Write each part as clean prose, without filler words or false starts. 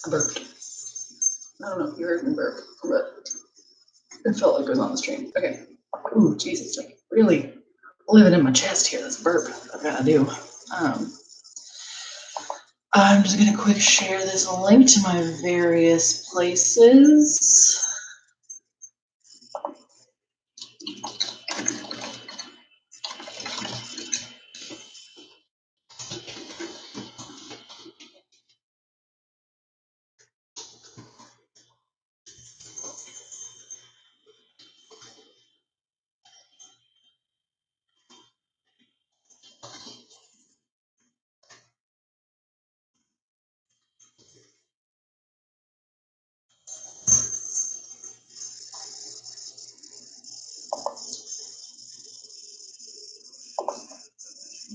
I burped. I don't know if you heard me burp, but it felt like it was on the stream. Okay. Ooh, Jesus, like really living in my chest here. This burp I've got to do. I'm just gonna quick share this link to my various places.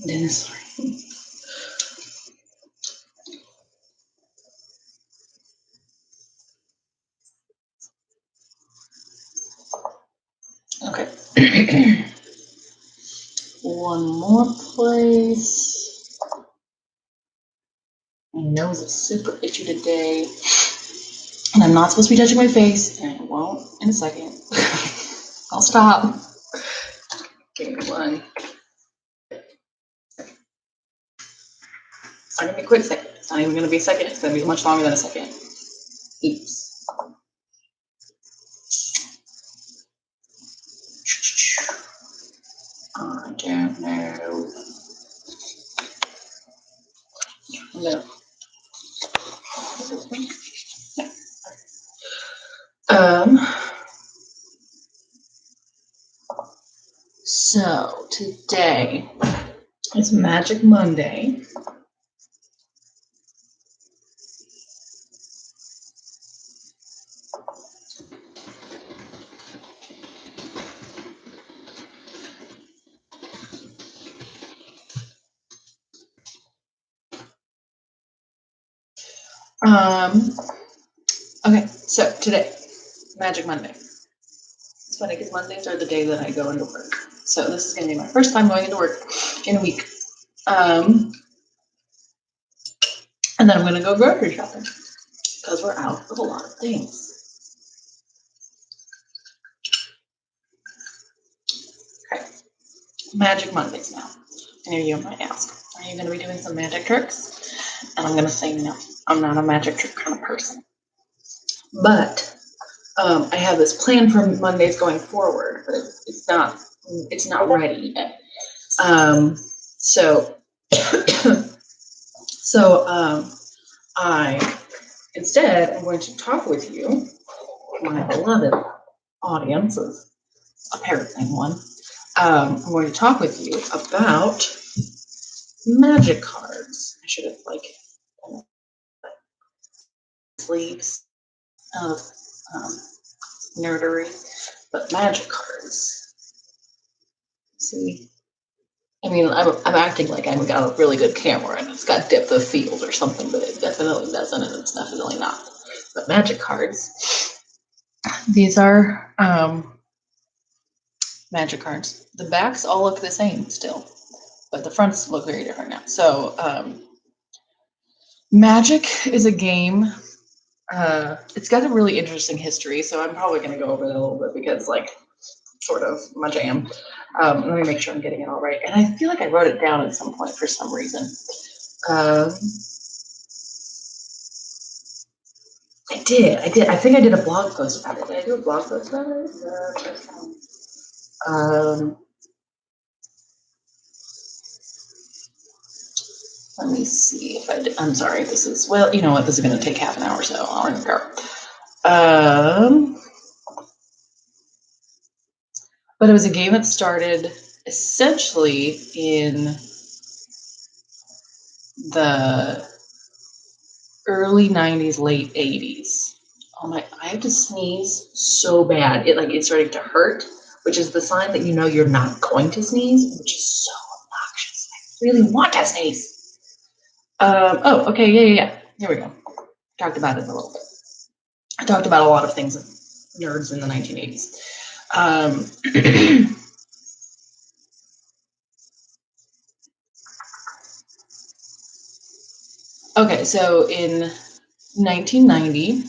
Dennis. Okay. One more place. My nose is super itchy today. And I'm not supposed to be touching my face, and I won't in a second. I'll stop. Give me one. It's not gonna be a quick second. It's not even gonna be a second. It's gonna be much longer than a second. Oops. I don't know. No. So today is Magic Monday. Okay, so today, Magic Monday. It's funny because Mondays are the day that I go into work. So this is gonna be my first time going into work in a week. And then I'm gonna go grocery shopping because we're out of a lot of things. Okay, Magic Mondays now. Any of you might ask, are you gonna be doing some magic tricks? And I'm gonna say no, I'm not a magic trick kind of person. But I have this plan for Mondays going forward, but it's not ready yet. So I instead am going to talk with you, my beloved audience of apparently one. I'm going to talk with you about magic cards. I should have sleeves of nerdery, but magic cards. See, I mean, I'm acting like I've got a really good camera and it's got depth of field or something, but it definitely doesn't, and it's definitely not. But magic cards, these are magic cards. The backs all look the same still, but the fronts look very different now. So Magic is a game. It's got a really interesting history, so I'm probably going to go over that a little bit because, like, sort of my jam. Let me make sure I'm getting it all right. And I feel like I wrote it down at some point for some reason. I did. I think I did a blog post about it. Did I do a blog post about it? Let me see if I did. I'm sorry. This is, well, you know what? This is going to take half an hour, so hour and a go. But it was a game that started essentially in the early 90s, late 80s. Oh my, I have to sneeze so bad. It's starting to hurt, which is the sign that you know you're not going to sneeze, which is so obnoxious. I really want to sneeze. Oh, okay, yeah. Here we go. Talked about it a little bit. I talked about a lot of things nerds in the 1980s. Okay, so in 1990,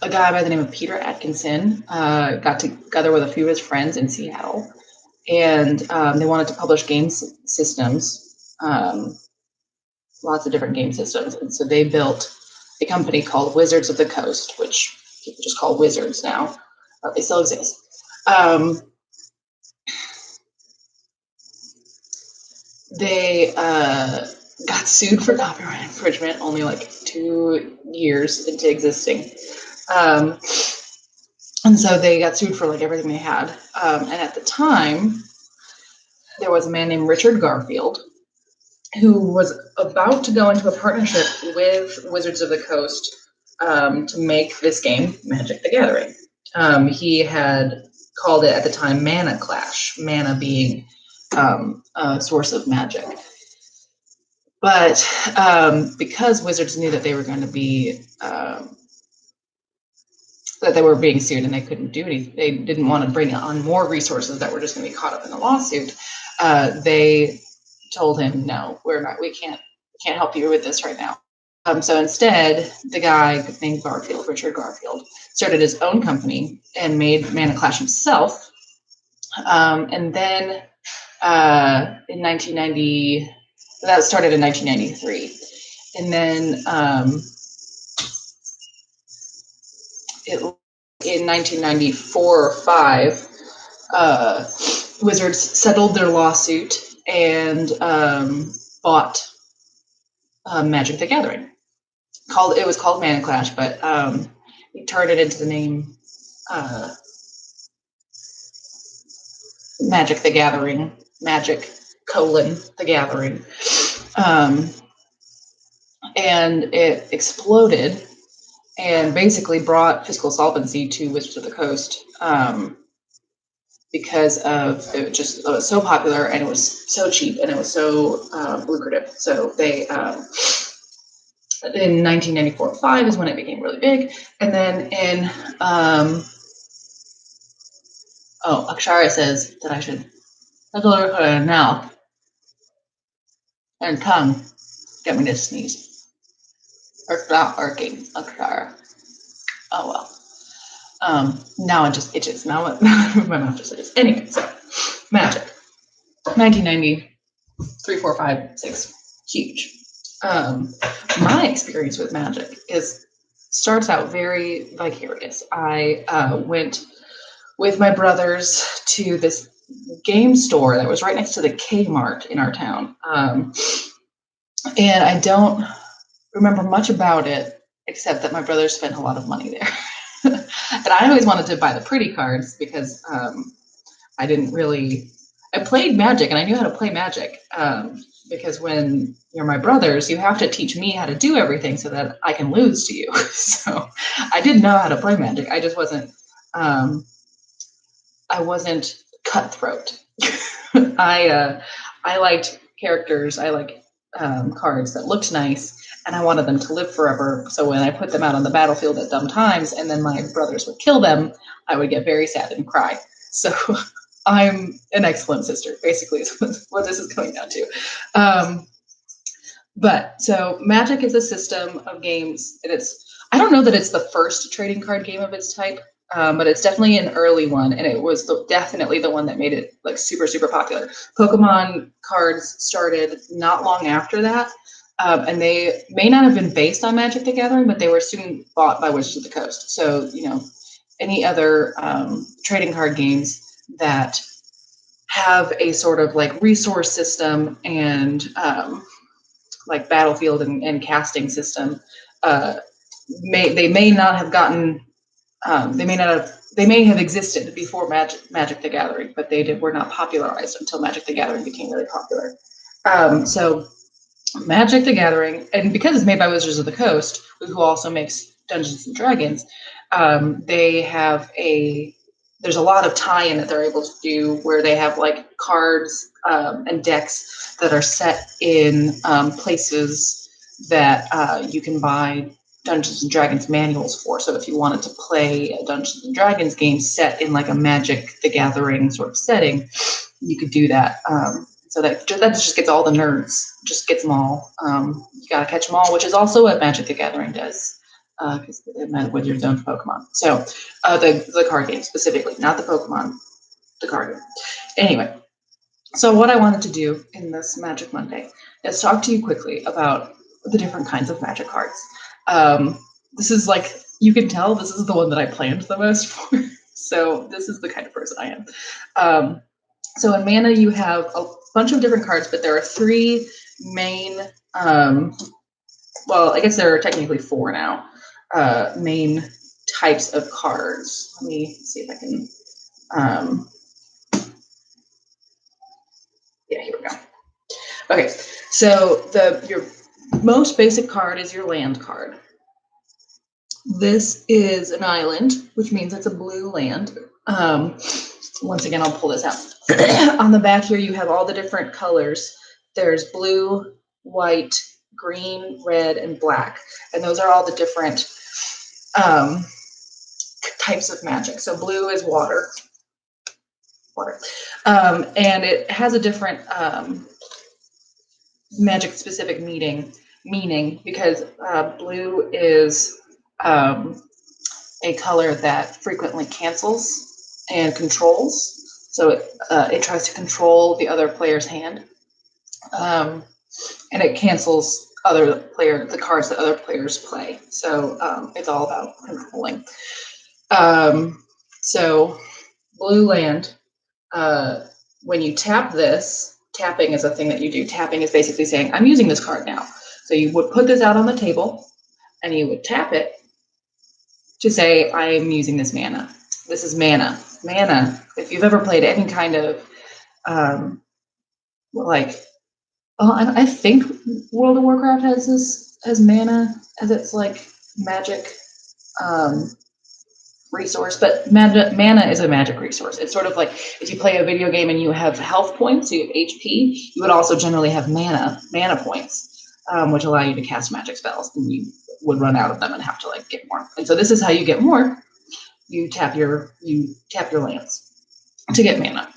a guy by the name of Peter Atkinson got together with a few of his friends in Seattle, and they wanted to publish systems, lots of different game systems. And so they built a company called Wizards of the Coast, which people just call Wizards now. They still exist. They got sued for copyright infringement only like 2 years into existing. And so they got sued for like everything they had. And at the time, there was a man named Richard Garfield who was about to go into a partnership with Wizards of the Coast to make this game, Magic the Gathering. He had called it at the time Mana Clash, mana being a source of magic. But because Wizards knew that they were going to be that they were being sued and they couldn't do anything, they didn't want to bring on more resources that were just going to be caught up in the lawsuit. They told him, "No, we can't help you with this right now." So instead, the guy named Garfield, Richard Garfield, started his own company and made Mana Clash himself. And then in 1990, that started in 1993. And then in 1994 or 5, Wizards settled their lawsuit and bought Magic the Gathering. It was called Mana Clash, but he turned it into the name Magic the Gathering, Magic : The Gathering. And it exploded and basically brought fiscal solvency to Wizards of the Coast because of it was so popular and it was so cheap and it was so lucrative. So they in 1994-5 is when it became really big, and then in Akshara says that I should look at now and tongue get me to sneeze. Or not working, Akshara. Oh well. Now it just itches. Now my mouth just itches. Anyway, so Magic. 1990, 3, 4, 5, 6. Huge. My experience with Magic starts out very vicarious. I went with my brothers to this game store that was right next to the Kmart in our town. And I don't remember much about it, except that my brothers spent a lot of money there. And I always wanted to buy the pretty cards because I played Magic and I knew how to play Magic. Because when you're my brothers, you have to teach me how to do everything so that I can lose to you. So I didn't know how to play Magic. I just wasn't, I wasn't cutthroat. I liked characters. I like cards that looked nice, and I wanted them to live forever. So when I put them out on the battlefield at dumb times and then my brothers would kill them, I would get very sad and cry. So I'm an excellent sister, basically, is what this is coming down to. But so Magic is a system of games, and I don't know that it's the first trading card game of its type, but it's definitely an early one, and it was definitely the one that made it like super, super popular. Pokemon cards started not long after that, and they may not have been based on Magic the Gathering, but they were soon bought by Wizards of the Coast. So, any other trading card games that have a sort of like resource system and like battlefield and casting system, they may have existed before Magic the Gathering, but were not popularized until Magic the Gathering became really popular. So Magic the Gathering, and because it's made by Wizards of the Coast, who also makes Dungeons and Dragons, there's a lot of tie-in that they're able to do where they have like cards and decks that are set in places that you can buy Dungeons and Dragons manuals for. So if you wanted to play a Dungeons and Dragons game set in like a Magic the Gathering sort of setting, you could do that. So that just gets all the nerds, just gets them all. You gotta catch them all, which is also what Magic the Gathering does, because Wizards own Pokemon. So the card game specifically, not the Pokemon, the card game. Anyway, so what I wanted to do in this Magic Monday is talk to you quickly about the different kinds of Magic cards. This is like, you can tell this is the one that I planned the most for. So this is the kind of person I am. So in Mana, you have a bunch of different cards, but there are three main, well, I guess there are technically four now, main types of cards. Let me see if I can, yeah, here we go. Okay, so your most basic card is your land card. This is an island, which means it's a blue land. Once again, I'll pull this out. On the back here, you have all the different colors. There's blue, white, green, red, and black. And those are all the different types of magic. So blue is water. And it has a different magic specific meaning because blue is a color that frequently cancels and controls. So it tries to control the other player's hand, and it cancels the cards that other players play. So it's all about controlling. So blue land. When you tap this, tapping is a thing that you do. Tapping is basically saying, I'm using this card now. So you would put this out on the table and you would tap it to say, I'm using this mana. This is mana. Mana, if you've ever played any kind of, I think World of Warcraft has this as mana as its like magic resource, but mana is a magic resource. It's sort of like if you play a video game and you have health points, you have HP, you would also generally have mana points, which allow you to cast magic spells, and you would run out of them and have to like get more. And so this is how you get more. You tap your lands to get mana.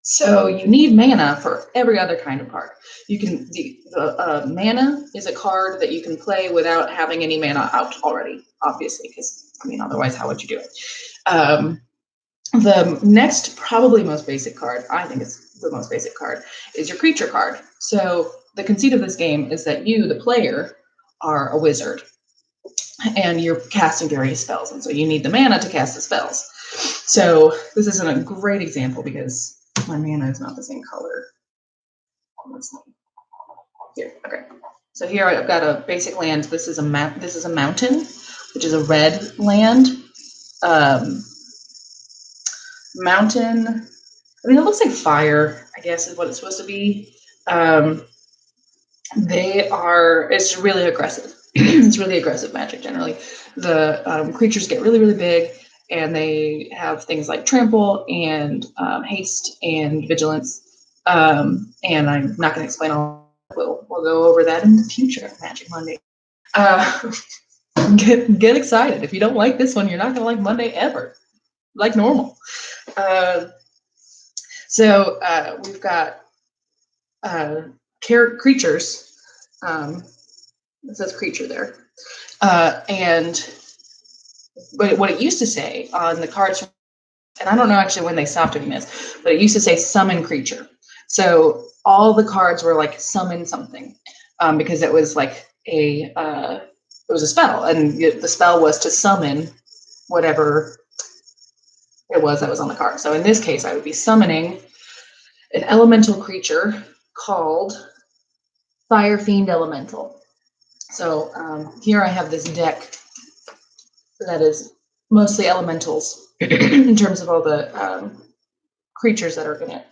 So you need mana for every other kind of card. You can the mana is a card that you can play without having any mana out already, obviously, because otherwise how would you do it? The next, probably most basic card, I think it's the most basic card, is your creature card. So the conceit of this game is that you, the player, are a wizard, and you're casting various spells, and so you need the mana to cast the spells. So this isn't a great example because my mana is not the same color. Here, okay. So here I've got a basic land. This is a mountain, which is a red land. Mountain. It looks like fire, I guess, is what it's supposed to be. It's really aggressive. It's really aggressive magic generally. The creatures get really, really big, and they have things like trample and haste and vigilance. And I'm not going to explain all. We'll go over that in the future, Magic Monday. Get excited. If you don't like this one, you're not going to like Monday ever, like normal. So we've got creatures. It says creature there. And what it used to say on the cards, and I don't know actually when they stopped doing this, but it used to say summon creature. So all the cards were like summon something, because it was like it was a spell, and the spell was to summon whatever it was that was on the card. So in this case, I would be summoning an elemental creature called Fire Fiend Elemental. So here I have this deck that is mostly elementals in terms of all the creatures that are in it,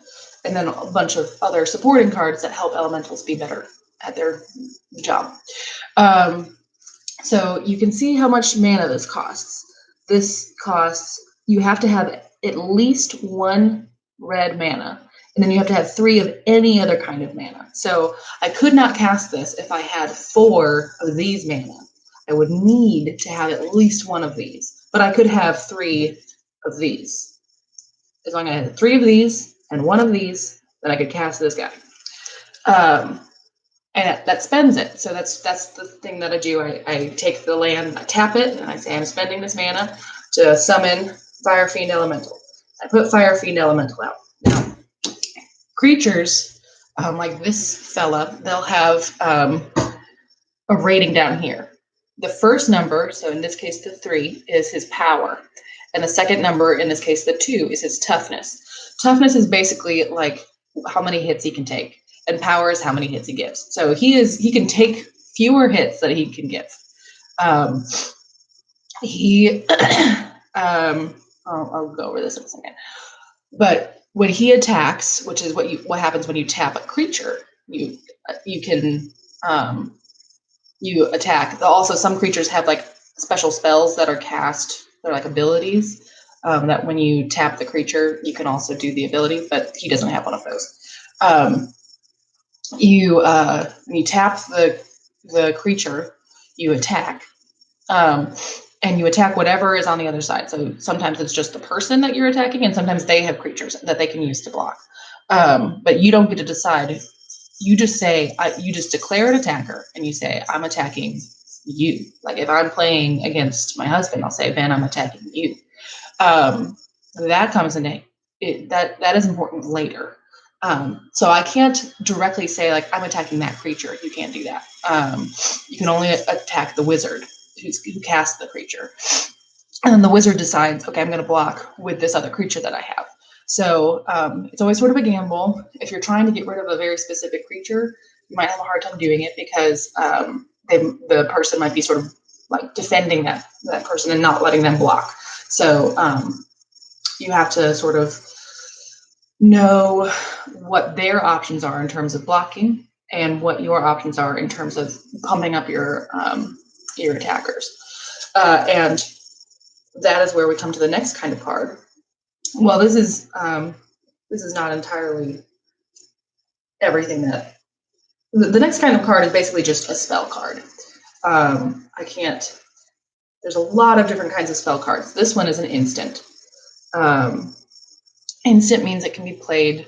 and then a bunch of other supporting cards that help elementals be better at their job. So you can see how much mana this costs. This costs, you have to have at least one red mana, and then you have to have 3 of any other kind of mana. So I could not cast this if I had 4 of these mana. I would need to have at least 1 of these, but I could have 3 of these. As long as I had 3 of these and one of these, then I could cast this guy. And that spends it. So that's the thing that I do. I take the land, I tap it, and I say I'm spending this mana to summon Fire Fiend Elemental. I put Fire Fiend Elemental out. Now, creatures like this fella, they'll have a rating down here. The first number, so in this case the 3, is his power. And the second number, in this case the 2, is his toughness. Toughness is basically like how many hits he can take, and power is how many hits he gives. So he can take fewer hits than he can give. I'll go over this in a second. But when he attacks, which is what happens when you tap a creature, you can you attack. Also, some creatures have like special spells that are cast. They're like abilities that when you tap the creature, you can also do the ability, but he doesn't have one of those. When you tap the creature, you attack. And you attack whatever is on the other side. So sometimes it's just the person that you're attacking, and sometimes they have creatures that they can use to block. But you don't get to decide. You just say, you just declare an attacker, and you say, I'm attacking you. Like if I'm playing against my husband, I'll say, Ben, I'm attacking you. That comes in that is important later. So I can't directly say like I'm attacking that creature. You can't do that. You can only attack the wizard who casts the creature. And then the wizard decides, okay, I'm going to block with this other creature that I have. So it's always sort of a gamble. If you're trying to get rid of a very specific creature, you might have a hard time doing it because the person might be sort of like defending that person and not letting them block. So you have to sort of know what their options are in terms of blocking and what your options are in terms of pumping up your attackers. And that is where we come to the next kind of card. Well, this is not entirely everything that the next kind of card is basically just a spell card. There's a lot of different kinds of spell cards. This one is an instant. Instant means it can be played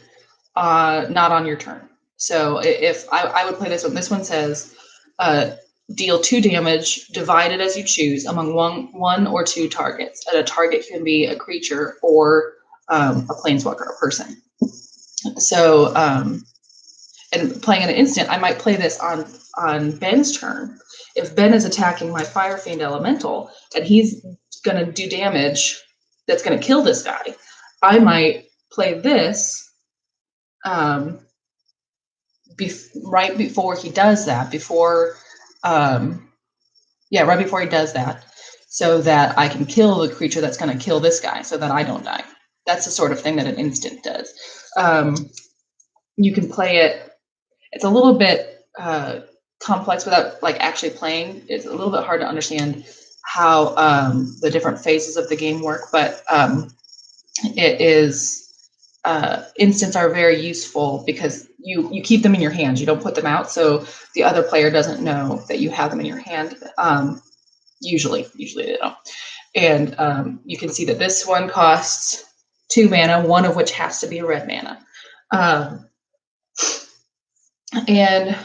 not on your turn. So if I would play this one says deal 2 damage divided as you choose among one or 2 targets. And a target can be a creature or a planeswalker, a person. So and playing an instant, I might play this on Ben's turn. If Ben is attacking my Fire Fiend Elemental and he's going to do damage that's going to kill this guy, I might play this right before he does that, right before he does that, so that I can kill the creature that's going to kill this guy so that I don't die. That's the sort of thing that an instant does. You can play it. It's a little bit complex without like actually playing. It's a little bit hard to understand how the different phases of the game work, but it is instants are very useful because you keep them in your hands. You don't put them out, so the other player doesn't know that you have them in your hand. Usually they don't. And you can see that this one costs 2 mana, one of which has to be a red mana. There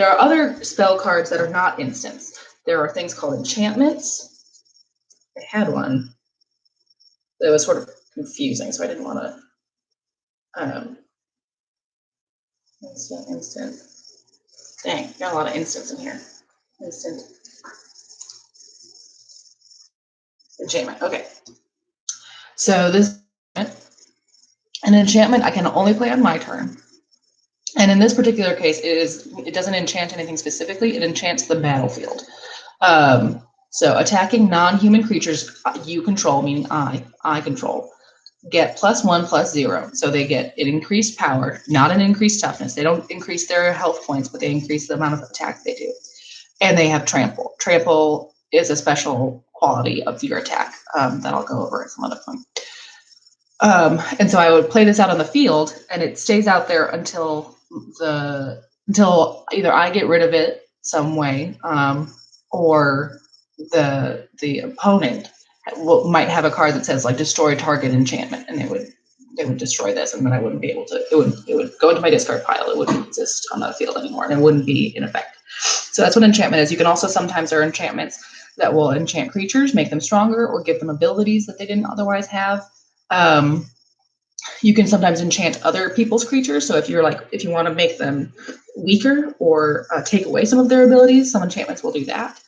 are other spell cards that are not instants. There are things called enchantments. I had one that was sort of confusing, so I didn't want to. Instant. Dang, got a lot of instants in here. Instant. Enchantment. Okay. So this an enchantment I can only play on my turn. And in this particular case, it doesn't enchant anything specifically. It enchants the battlefield. So attacking non-human creatures you control, meaning I control, get +1/+0. So they get an increased power, not an increased toughness. They don't increase their health points, but they increase the amount of attack they do. And they have trample. Trample is a special quality of your attack that I'll go over at some other point. And so I would play this out on the field, and it stays out there until either I get rid of it some way, or the opponent might have a card that says like destroy target enchantment, and they would destroy this, and then I wouldn't be able to. It would go into my discard pile. It wouldn't exist on the field anymore, and it wouldn't be in effect. So that's what enchantment is. You can also sometimes there are enchantments that will enchant creatures, make them stronger, or give them abilities that they didn't otherwise have. You can sometimes enchant other people's creatures. So if you want to make them weaker or take away some of their abilities, some enchantments will do that.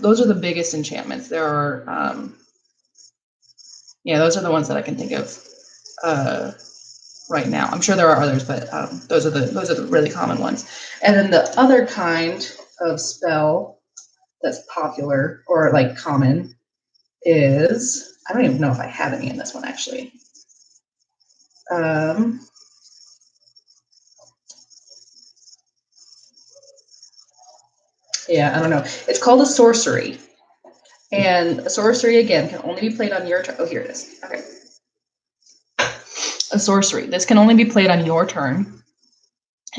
Those are the biggest enchantments. There are, those are the ones that I can think of right now. I'm sure there are others, but those are the really common ones. And then the other kind of spell that's popular or like common is, I don't even know if I have any in this one actually. Yeah, I don't know. It's called a sorcery. And a sorcery, again, can only be played on your turn. Oh, here it is. Okay. A sorcery. This can only be played on your turn.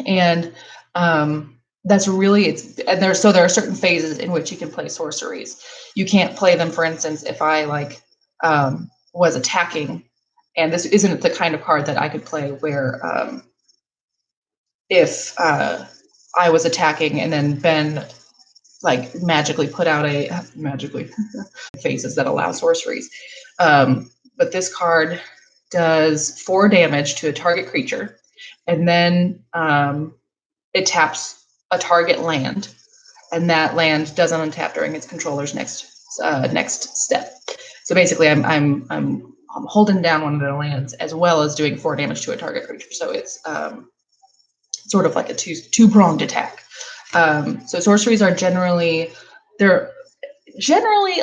And that's really, there are certain phases in which you can play sorceries. You can't play them, for instance, if I was attacking, and this isn't the kind of card that I could play where if I was attacking and then Ben magically put out phases that allow sorceries. But this card does 4 damage to a target creature, and then it taps a target land, and that land doesn't untap during its controller's next step. So basically, I'm holding down one of their lands as well as doing 4 damage to a target creature. So it's sort of like a two-pronged attack. So sorceries are generally a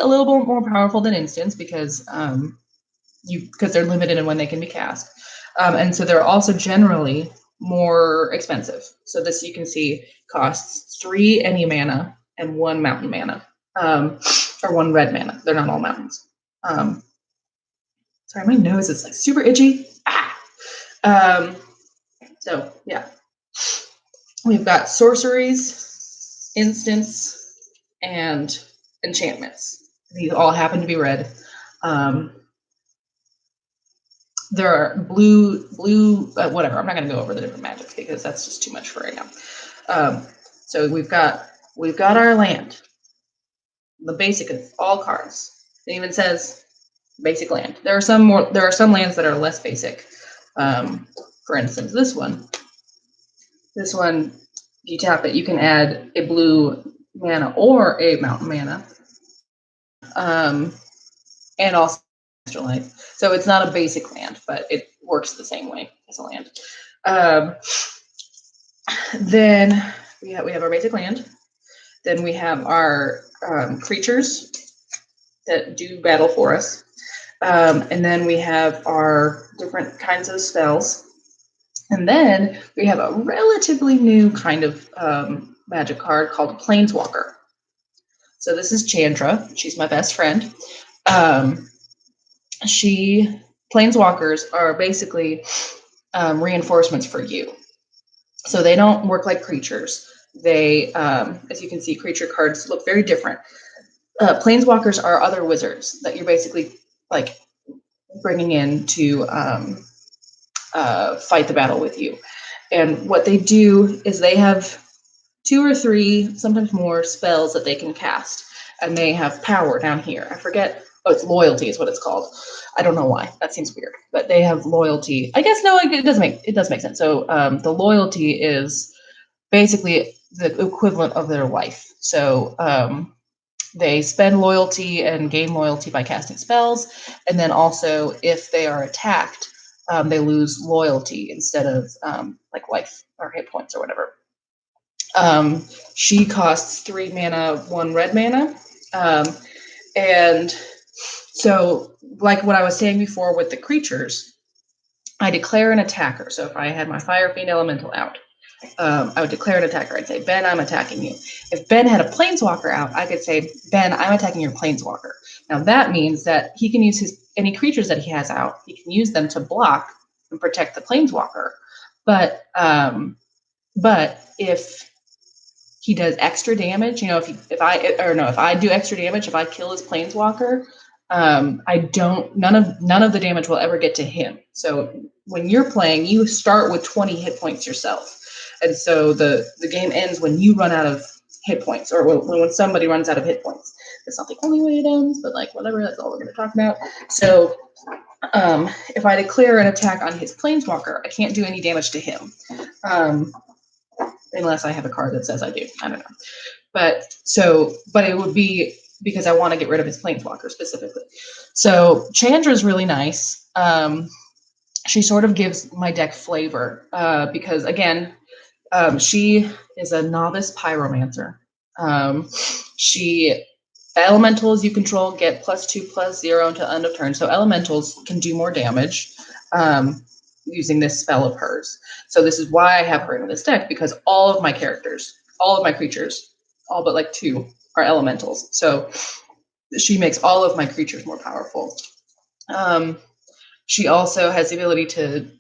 little bit more powerful than instants because they're limited in when they can be cast, and so they're also generally more expensive. So this, you can see, costs 3 any mana and 1 mountain mana, or 1 red mana. They're not all mountains. Sorry, my nose is like super itchy. So yeah, we've got sorceries, instants, and enchantments. These all happen to be red. There are blue, whatever. I'm not going to go over the different magics because that's just too much for right now. So we've got our land, the basic of all cards. It even says basic land. There are some lands that are less basic. For instance, this one. If you tap it, you can add a blue mana or a mountain mana, and also extra life. So it's not a basic land, but it works the same way as a land. Then we have our basic land. Then we have our creatures that do battle for us. And then we have our different kinds of spells. And then we have a relatively new kind of magic card called Planeswalker. So this is Chandra. She's my best friend. Planeswalkers are basically reinforcements for you. So they don't work like creatures. They, as you can see, creature cards look very different. Planeswalkers are other wizards that you're basically bringing in to fight the battle with you. And what they do is they have 2 or 3, sometimes more, spells that they can cast, and they have power down here. I forget. Oh, it's loyalty is what it's called. I don't know why. That seems weird, but they have loyalty. I guess no, it does make sense. So the loyalty is basically the equivalent of their life. So they spend loyalty and gain loyalty by casting spells, and then also if they are attacked, they lose loyalty instead of life or hit points or whatever. She costs 3 mana, 1 red mana, and so like what I was saying before with the creatures, I declare an attacker. So if I had my Fire Fiend Elemental out, I would declare an attacker. I'd say, Ben, I'm attacking you. If Ben had a Planeswalker out, I could say, Ben, I'm attacking your Planeswalker. Now that means that he can use any creatures that he has out, he can use them to block and protect the Planeswalker. But if he does extra damage, if I do extra damage, if I kill his Planeswalker, None of the damage will ever get to him. So when you're playing, you start with 20 hit points yourself. And so the game ends when you run out of hit points, or when somebody runs out of hit points. That's not the only way it ends, but like whatever, that's all we're going to talk about. So if I declare an attack on his planeswalker, I can't do any damage to him. Unless I have a card that says I do. I don't know. But it would be because I want to get rid of his planeswalker specifically. So Chandra's really nice. She sort of gives my deck flavor because, again, she is a novice pyromancer. Elementals you control get +2/+0 until end of turn. So elementals can do more damage using this spell of hers. So this is why I have her in this deck, because all of my characters, all of my creatures, all but like 2 are elementals. So she makes all of my creatures more powerful. She also has the ability to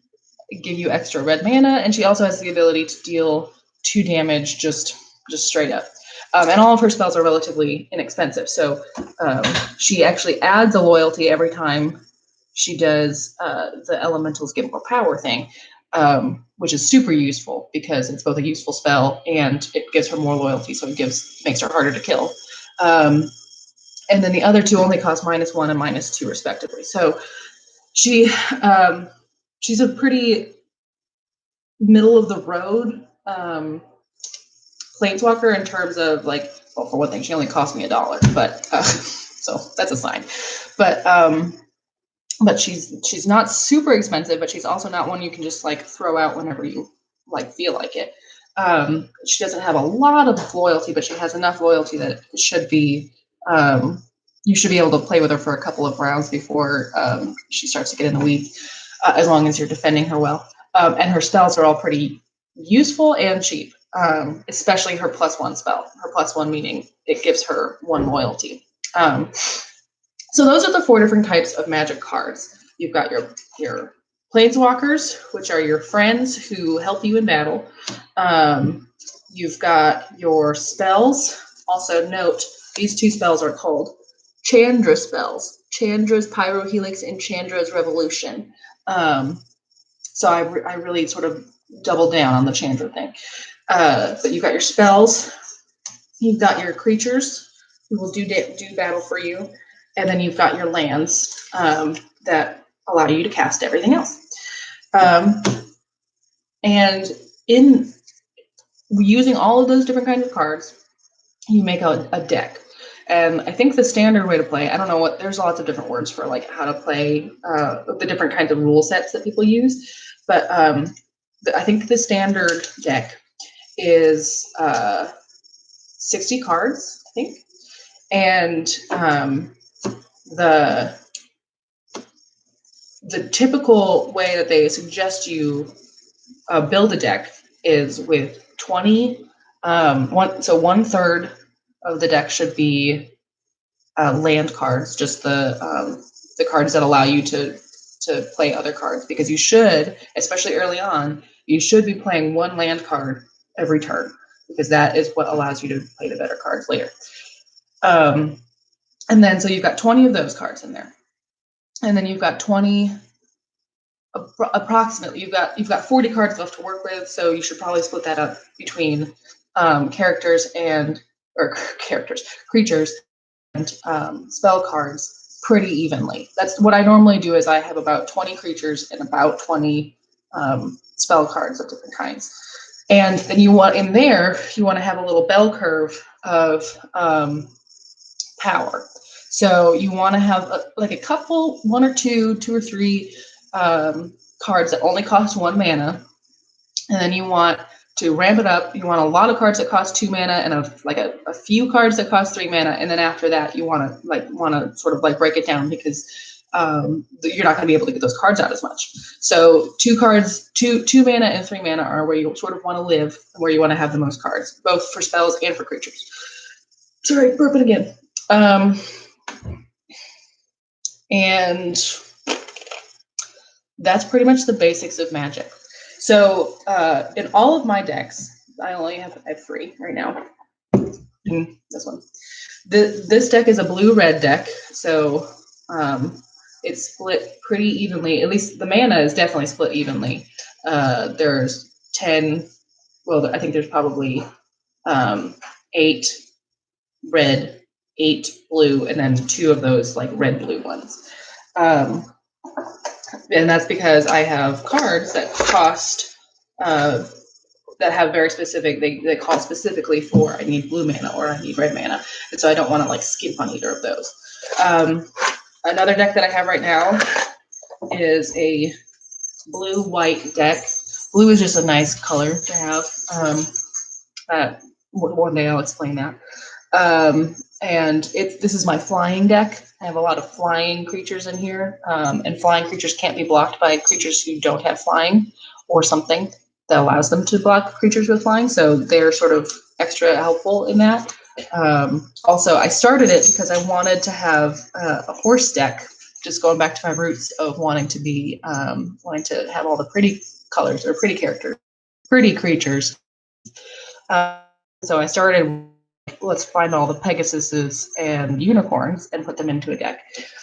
give you extra red mana, and she also has the ability to deal 2 damage just straight up. And all of her spells are relatively inexpensive. So she actually adds a loyalty every time she does the elementals get more power thing, which is super useful because it's both a useful spell and it gives her more loyalty. So it makes her harder to kill. And then the other 2 only cost -1 and -2 respectively. So she's a pretty middle of the road planeswalker in terms of like, well, for one thing, she only cost me $1, but so that's a sign. But she's not super expensive, but she's also not one you can just like throw out whenever you like feel like it. She doesn't have a lot of loyalty, but she has enough loyalty that it should be you should be able to play with her for a couple of rounds before she starts to get in the weeds, as long as you're defending her well. And her spells are all pretty useful and cheap, especially her +1 spell. Her +1 meaning it gives her 1 loyalty. So those are the 4 different types of magic cards. You've got your planeswalkers, which are your friends who help you in battle. You've got your spells. Also note, these 2 spells are called Chandra spells. Chandra's Pyrohelix and Chandra's Revolution. So I really sort of double down on the Chandra thing. But you've got your spells. You've got your creatures who will do battle for you. And then you've got your lands that allow you to cast everything else. And in using all of those different kinds of cards, you make a deck. And I think the standard way to play, I don't know there's lots of different words for like how to play the different kinds of rule sets that people use. But I think the standard deck is 60 cards, I think. And the typical way that they suggest you build a deck is with 20. So 1/3 of the deck should be land cards, just the cards that allow you to play other cards, because you should, especially early on, you should be playing 1 land card every turn, because that is what allows you to play the better cards later. And then so you've got 20 of those cards in there, and then you've got 20 approximately. You've got 40 cards left to work with, so you should probably split that up between creatures and spell cards pretty evenly. That's what I normally do. Is I have about 20 creatures and about 20 spell cards of different kinds, and then you want to have a little bell curve of power. So you want to have a couple, 1 or 2 or 3 cards that only cost 1 mana, and then you want to ramp it up. You want a lot of cards that cost 2 mana and a few cards that cost 3 mana, and then after that you want to sort of break it down, because you're not going to be able to get those cards out as much. So 2 cards, 2 mana and 3 mana are where you sort of want to live, where you want to have the most cards, both for spells and for creatures. Sorry, burping again. And that's pretty much the basics of Magic. So in all of my decks, I have 3 right now. This one. This deck is a blue-red deck. So It's split pretty evenly. At least the mana is definitely split evenly. There's 10. Well, I think there's probably 8 red, 8 blue, and then 2 of those like red blue ones. And that's because I have cards that cost that have very specific. They call specifically for I need blue mana or I need red mana, and so I don't want to like skimp on either of those. Another deck that I have right now is a blue-white deck. Blue is just a nice color to have. One day I'll explain that. And this is my flying deck. I have a lot of flying creatures in here, and flying creatures can't be blocked by creatures who don't have flying or something that allows them to block creatures with flying. So they're sort of extra helpful in that. Also, I started it because I wanted to have a horse deck, just going back to my roots of wanting to have all the pretty colors or pretty characters, pretty creatures. So I started, let's find all the Pegasuses and unicorns and put them into a deck.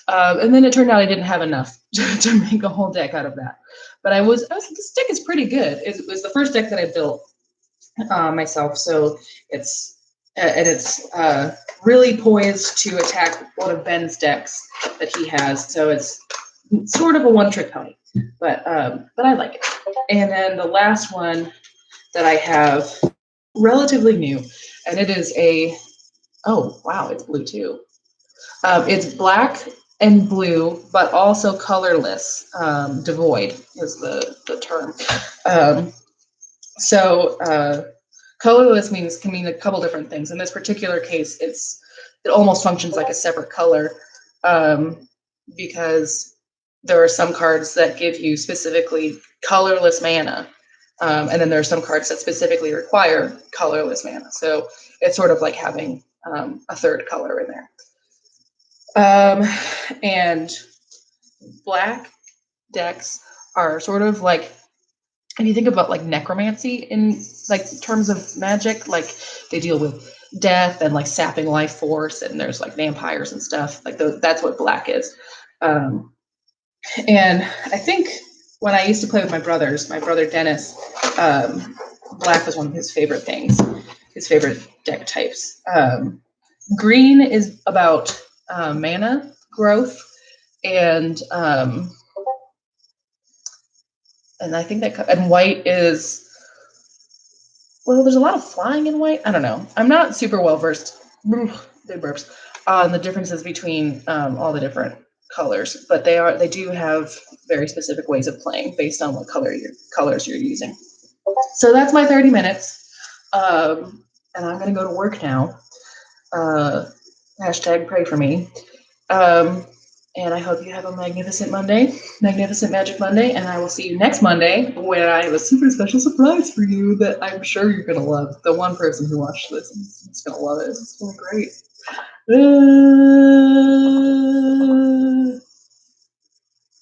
And then it turned out I didn't have enough to make a whole deck out of that. But this deck is pretty good. It was the first deck that I built myself. So it's really poised to attack one of Ben's decks that he has. So it's sort of a one-trick pony, but I like it. And then the last one that I have, relatively new, and it is oh wow, it's blue too. It's black and blue, but also colorless. Devoid is the term. Colorless can mean a couple different things. In this particular case, it almost functions like a separate color, because there are some cards that give you specifically colorless mana, and then there are some cards that specifically require colorless mana. So it's sort of like having a third color in there. And black decks are sort of like, if you think about like necromancy in like terms of magic, like they deal with death and like sapping life force, and there's like vampires and stuff like that's what black is. And I think when I used to play with my brother Dennis, black was one of his favorite things, his favorite deck types. Green is about mana growth, and I think and white is, well, there's a lot of flying in white. I don't know. I'm not super well versed on the differences between all the different colors, but they do have very specific ways of playing based on what colors you're using. So that's my 30 minutes, and I'm gonna go to work now. Hashtag pray for me. And I hope you have a magnificent Magic Monday, and I will see you next Monday when I have a super special surprise for you that I'm sure you're going to love. The one person who watched this is going to love it. It's going to be great.